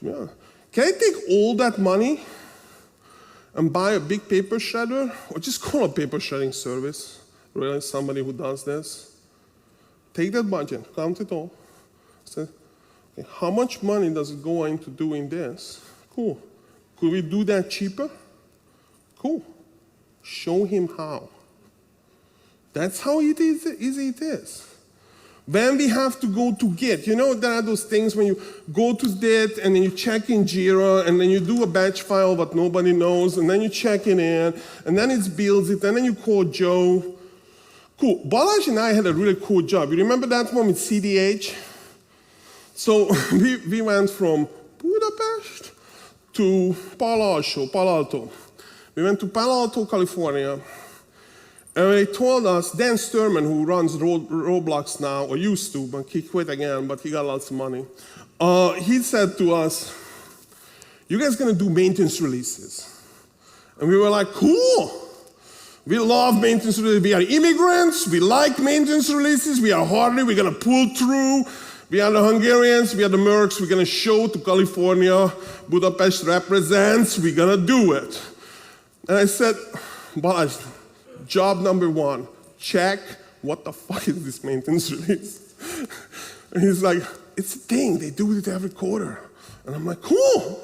Yeah. Can I take all that money and buy a big paper shredder, or just call a paper shredding service? Really, somebody who does this? Take that budget, count it all, said, okay, how much money does it go into doing this? Cool. Could we do that cheaper? Cool. Show him how. That's how easy it is. When we have to go to Git, you know there are those things when you go to Git and then you check in Jira and then you do a batch file that nobody knows and then you check it in and then it builds it and then you call Joe. Cool. Balázs and I had a really cool job. You remember that one with CDH? So we went from Budapest to Palo Alto. We went to Palo Alto, California. And they told us, Dan Sturman, who runs Roblox now, or used to, but he quit again, but he got lots of money. He said to us, you guys gonna do maintenance releases? And we were like, cool. We love maintenance releases. We are immigrants. We like maintenance releases. We are hardy. We're gonna pull through. We are the Hungarians. We are the Mercs. We're gonna show to California. Budapest represents. We're gonna do it. And I said, Balázs, job number one, check what the fuck is this maintenance release? And he's like, it's a thing, they do it every quarter. And I'm like, cool.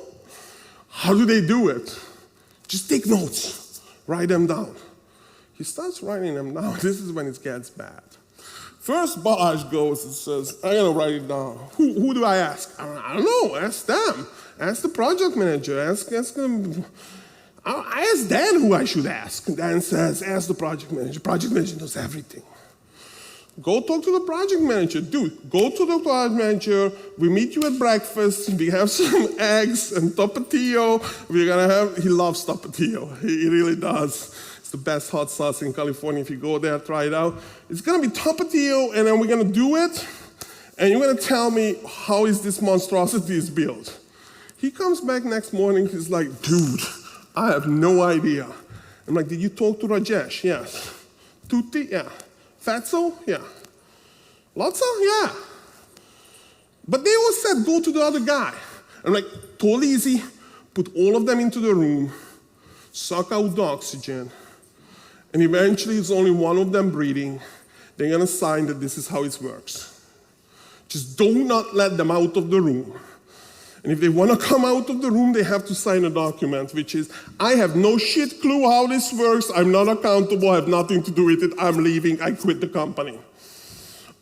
How do they do it? Just take notes, write them down. He starts writing them down. This is when it gets bad. First, Balázs goes and says, I gotta write it down. Who do I ask? I don't know, ask them. Ask the project manager, ask them. I asked Dan who I should ask. Dan says, ask the project manager. Project manager knows everything. Go talk to the project manager. Dude, go to the project manager. We meet you at breakfast. We have some eggs and tapatio. We're gonna have, he loves tapatio. He really does. It's the best hot sauce in California. If you go there, try it out. It's gonna be tapatio, and then we're gonna do it. And you're gonna tell me how is this monstrosity is built. He comes back next morning, he's like, dude, I have no idea. I'm like, did you talk to Rajesh? Yes. Tutti? Yeah. Fatso? Yeah. Lotsa? Yeah. But they all said, go to the other guy. I'm like, totally easy. Put all of them into the room, suck out the oxygen, and eventually it's only one of them breathing. They're gonna sign that this is how it works. Just do not let them out of the room. And if they want to come out of the room, they have to sign a document, which is, I have no shit clue how this works. I'm not accountable. I have nothing to do with it. I'm leaving. I quit the company.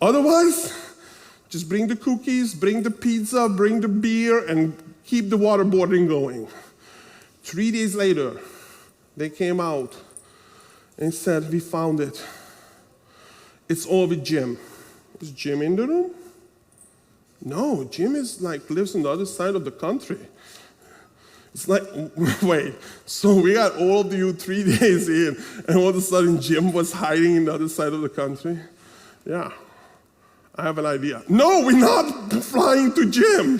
Otherwise, just bring the cookies, bring the pizza, bring the beer, and keep the waterboarding going. 3 days later, they came out and said, we found it. It's all with Jim. Is Jim in the room? No, Jim is lives on the other side of the country. It's like, wait, so we got all of you 3 days in, and all of a sudden Jim was hiding in the other side of the country? Yeah, I have an idea. No, we're not flying to Jim.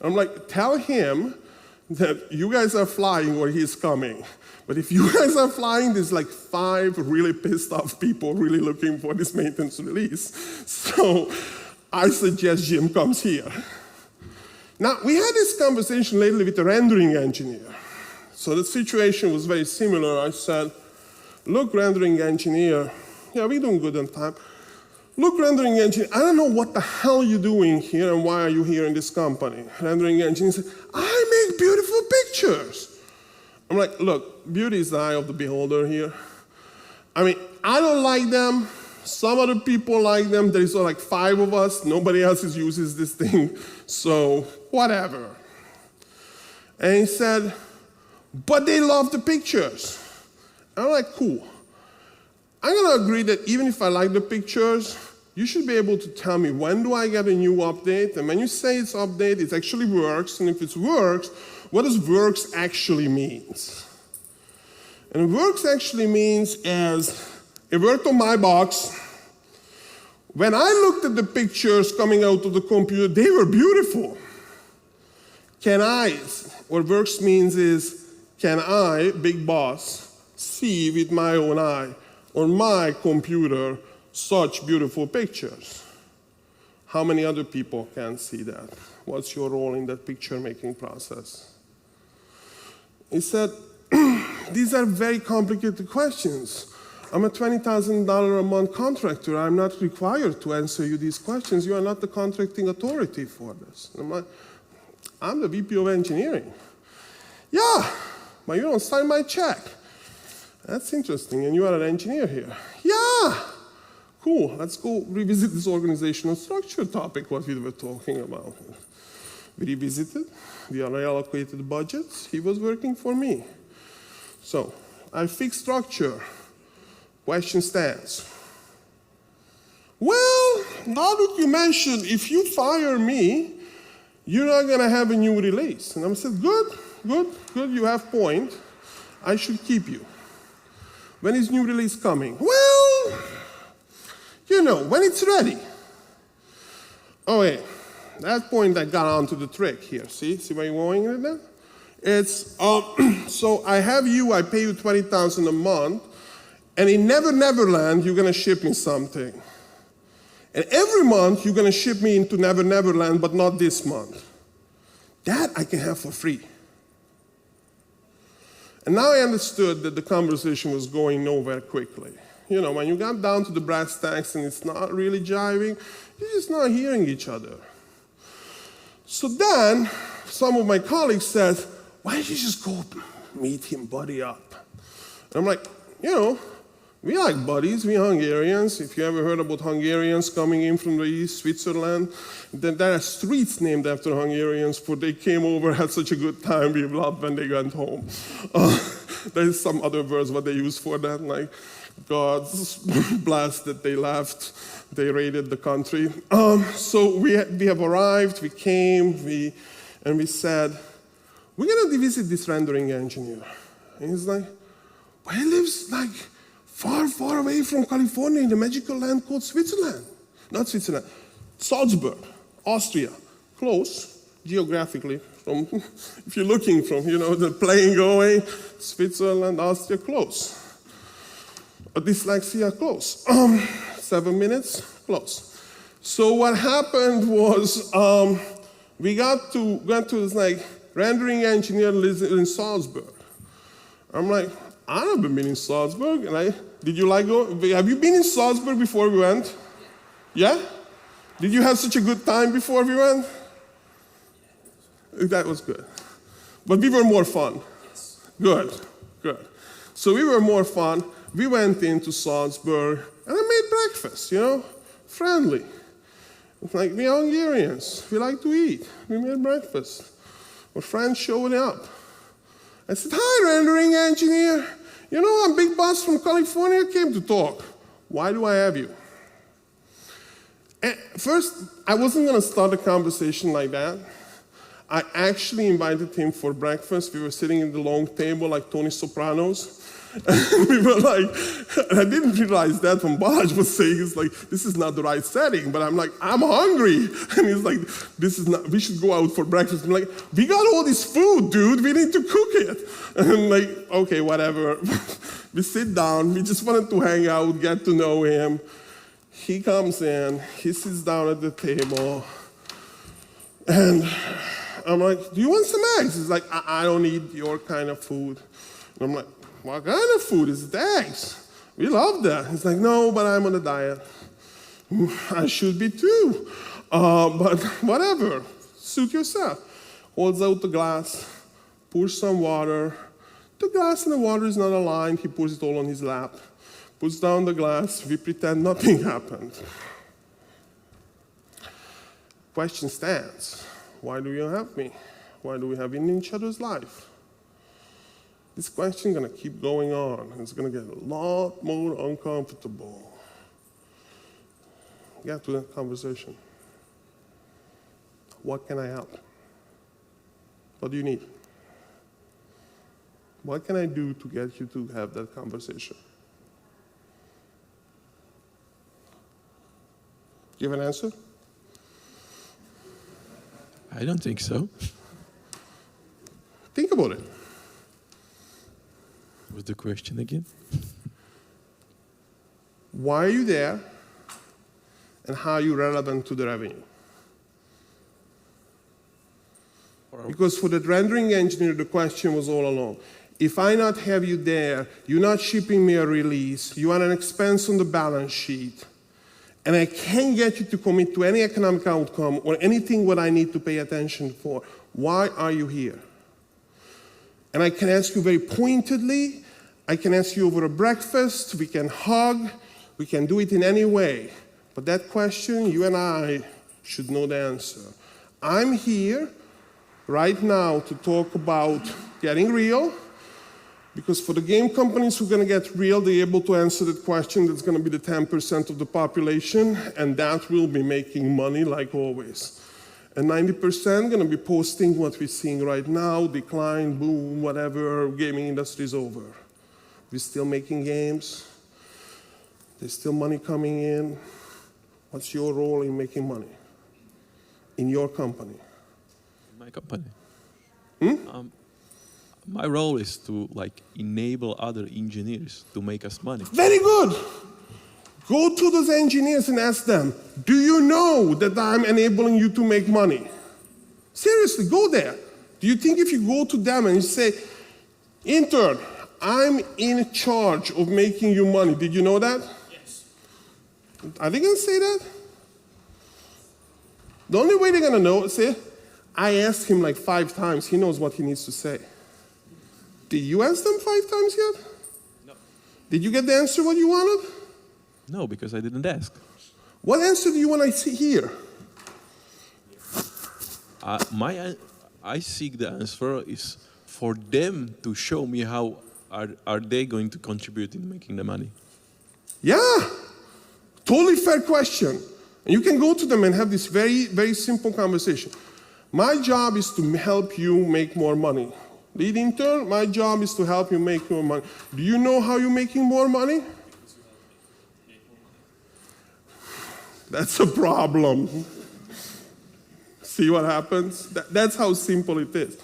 I'm like, tell him that you guys are flying or he's coming. But if you guys are flying, there's like 5 really pissed off people really looking for this maintenance release. So I suggest Jim comes here. Now, we had this conversation lately with a rendering engineer. So the situation was very similar. I said, look, rendering engineer, yeah, we're doing good on time. Look, rendering engineer, I don't know what the hell you're doing here and why are you here in this company. Rendering engineer said, I make beautiful pictures. I'm like, look, beauty is the eye of the beholder here. I mean, I don't like them. Some other people like them. There is like 5 of us. Nobody else uses this thing. So whatever. And he said, but they love the pictures. And I'm like, cool. I'm going to agree that even if I like the pictures, you should be able to tell me when do I get a new update. And when you say it's update, it actually works. And if it works, what does works actually means? And works actually means is, it worked on my box. When I looked at the pictures coming out of the computer, they were beautiful. Can I, what works means is, can I, big boss, see with my own eye on my computer such beautiful pictures? How many other people can see that? What's your role in that picture-making process? He said, these are very complicated questions. I'm a $20,000 a month contractor. I'm not required to answer you these questions. You are not the contracting authority for this. I'm like, I'm the VP of engineering. Yeah, but you don't sign my check. That's interesting, and you are an engineer here. Yeah, cool, let's go revisit this organizational structure topic, what we were talking about. We revisited, we reallocated budgets, he was working for me. So, I fixed structure. Question stands. Well, now that you mentioned, if you fire me, you're not gonna have a new release. And I said, good, you have point. I should keep you. When is new release coming? Well, you know, when it's ready. Oh wait, that point I got onto the trick here. See where you're going with that? It's, so I have you, I pay you $20,000 a month, and in Never Neverland, you're gonna ship me something. And every month, you're gonna ship me into Never Neverland, but not this month. That I can have for free. And now I understood that the conversation was going nowhere quickly. You know, when you got down to the brass tacks and it's not really jiving, you're just not hearing each other. So then, some of my colleagues said, why don't you just go meet him, buddy up? And I'm like, you know, we like buddies, we Hungarians. If you ever heard about Hungarians coming in from the East, Switzerland, then there are streets named after Hungarians, for they came over, had such a good time, we loved when they went home. There's some other words what they use for that, like God's blessed that they left, they raided the country. So we have arrived, we came, and we said, we're gonna visit this rendering engineer. And he's like, well, he lives like far, far away from California in the magical land called Switzerland. Not Switzerland, Salzburg, Austria. Close, geographically. From, if you're looking from, you know, the plane going, Switzerland, Austria, close. Dyslexia, close. 7 minutes, close. So what happened was we got to this like rendering engineer lives in Salzburg. I'm like, I haven't been in Salzburg. And did you like go? Have you been in Salzburg before we went? Yeah? Did you have such a good time before we went? That was good. But we were more fun. Good. So we were more fun. We went into Salzburg, and I made breakfast, you know, friendly. It's like, we Hungarians, we like to eat. We made breakfast. Our friends showed up. I said, hi, rendering engineer. You know, I'm Big Boss from California, came to talk. Why do I have you? And first, I wasn't gonna start a conversation like that. I actually invited him for breakfast. We were sitting in the long table like Tony Soprano's. And we were like, and I didn't realize that when Balaj was saying, it's like, this is not the right setting. But I'm like, I'm hungry. And he's like, this is not, we should go out for breakfast. I'm like, we got all this food, dude. We need to cook it. And I'm like, okay, whatever. We sit down. We just wanted to hang out, get to know him. He comes in. He sits down at the table. And I'm like, do you want some eggs? He's like, I don't eat your kind of food. And I'm like, what kind of food is it? Eggs. We love that. He's like, no, but I'm on a diet. I should be too. But whatever, suit yourself. Holds out the glass, pours some water. The glass and the water is not aligned. He pours it all on his lap. Puts down the glass. We pretend nothing happened. Question stands. Why do you have me? Why do we have in each other's life? This question is going to keep going on. It's going to get a lot more uncomfortable. Get to that conversation. What can I help? What do you need? What can I do to get you to have that conversation? Do you have an answer? I don't think so. Think about it. What's the question again? Why are you there, and how are you relevant to the revenue? Because for the rendering engineer, the question was all along, If I not have you there, you're not shipping me a release, you are an expense on the balance sheet, and I can't get you to commit to any economic outcome or anything what I need to pay attention for, why are you here? And I can ask you very pointedly, I can ask you over a breakfast, we can hug, we can do it in any way. But that question, you and I should know the answer. I'm here right now to talk about getting real, because for the game companies who are going to get real, they're able to answer that question. That's going to be the 10% of the population, and that will be making money like always. And 90% going to be posting what we're seeing right now, decline, boom, whatever, gaming industry is over. We're still making games. There's still money coming in. What's your role in making money in your company? My company. My role is to enable other engineers to make us money. Very good. Go to those engineers and ask them, do you know that I'm enabling you to make money? Seriously, go there. Do you think if you go to them and you say, intern, I'm in charge of making you money, did you know that? Yes. Are they going to say that? The only way they're going to know is say, I asked him like 5 times, he knows what he needs to say. Did you ask them 5 times yet? No. Did you get the answer what you wanted? No, because I didn't ask. What answer do you want to hear? I seek the answer is for them to show me how are they going to contribute in making the money. Yeah, totally fair question. And you can go to them and have this very, very simple conversation. My job is to help you make more money. Lead intern, my job is to help you make more money. Do you know how you're making more money? That's a problem. See what happens? That's how simple it is.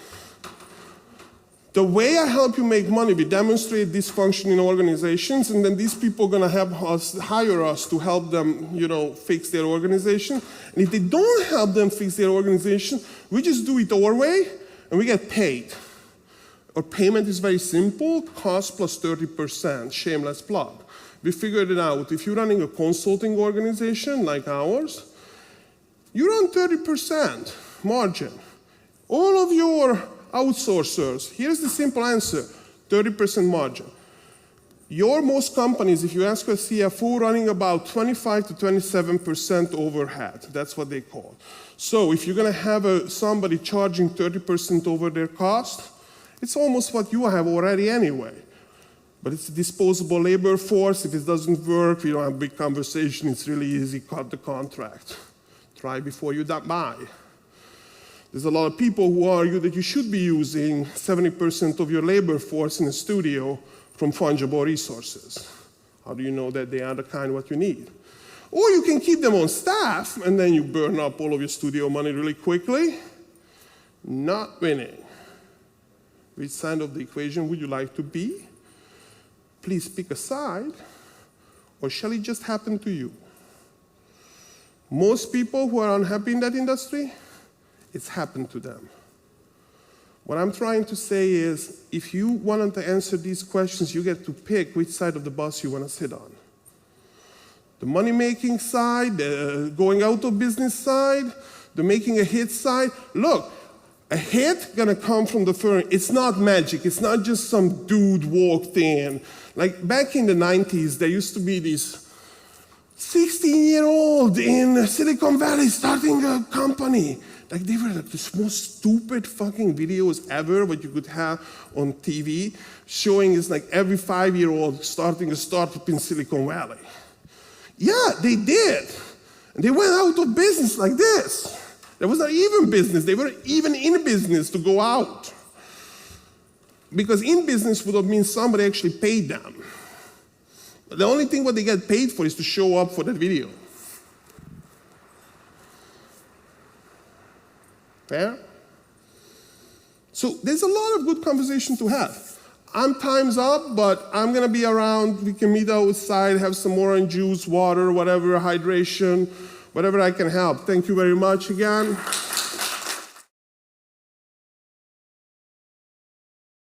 The way I help you make money, we demonstrate this function in organizations, and then these people are gonna have us hire us to help them, fix their organization. And if they don't help them fix their organization, we just do it our way, and we get paid. Our payment is very simple, cost plus 30%, shameless plug. We figured it out. If you're running a consulting organization like ours, you run 30% margin. All of your outsourcers, here's the simple answer, 30% margin. Most companies, if you ask a CFO, running about 25 to 27% overhead. That's what they call. So if you're going to have somebody charging 30% over their cost, it's almost what you have already anyway. But it's a disposable labor force. If it doesn't work, we don't have a big conversation. It's really easy, cut the contract. Try before you buy. There's a lot of people who argue that you should be using 70% of your labor force in a studio from fungible resources. How do you know that they are the kind what you need? Or you can keep them on staff, and then you burn up all of your studio money really quickly. Not winning. Which side of the equation would you like to be? Please pick a side, or shall it just happen to you? Most people who are unhappy in that industry, it's happened to them. What I'm trying to say is, if you wanted to answer these questions, you get to pick which side of the bus you want to sit on. The money-making side, the going out of business side, the making a hit side. Look, a hit gonna come from the firm. It's not magic. It's not just some dude walked in. Like back in the 90s, there used to be this 16-year-old in Silicon Valley starting a company. Like they were like the most stupid fucking videos ever what you could have on TV, showing is like every 5-year-old starting a startup in Silicon Valley. Yeah, they did. And they went out of business like this. There was not even business. They weren't even in business to go out. Because in business would have meant somebody actually paid them. But the only thing what they get paid for is to show up for that video. Fair? So there's a lot of good conversation to have. Time's up, but I'm gonna be around. We can meet outside, have some orange juice, water, whatever, hydration, whatever I can help. Thank you very much again.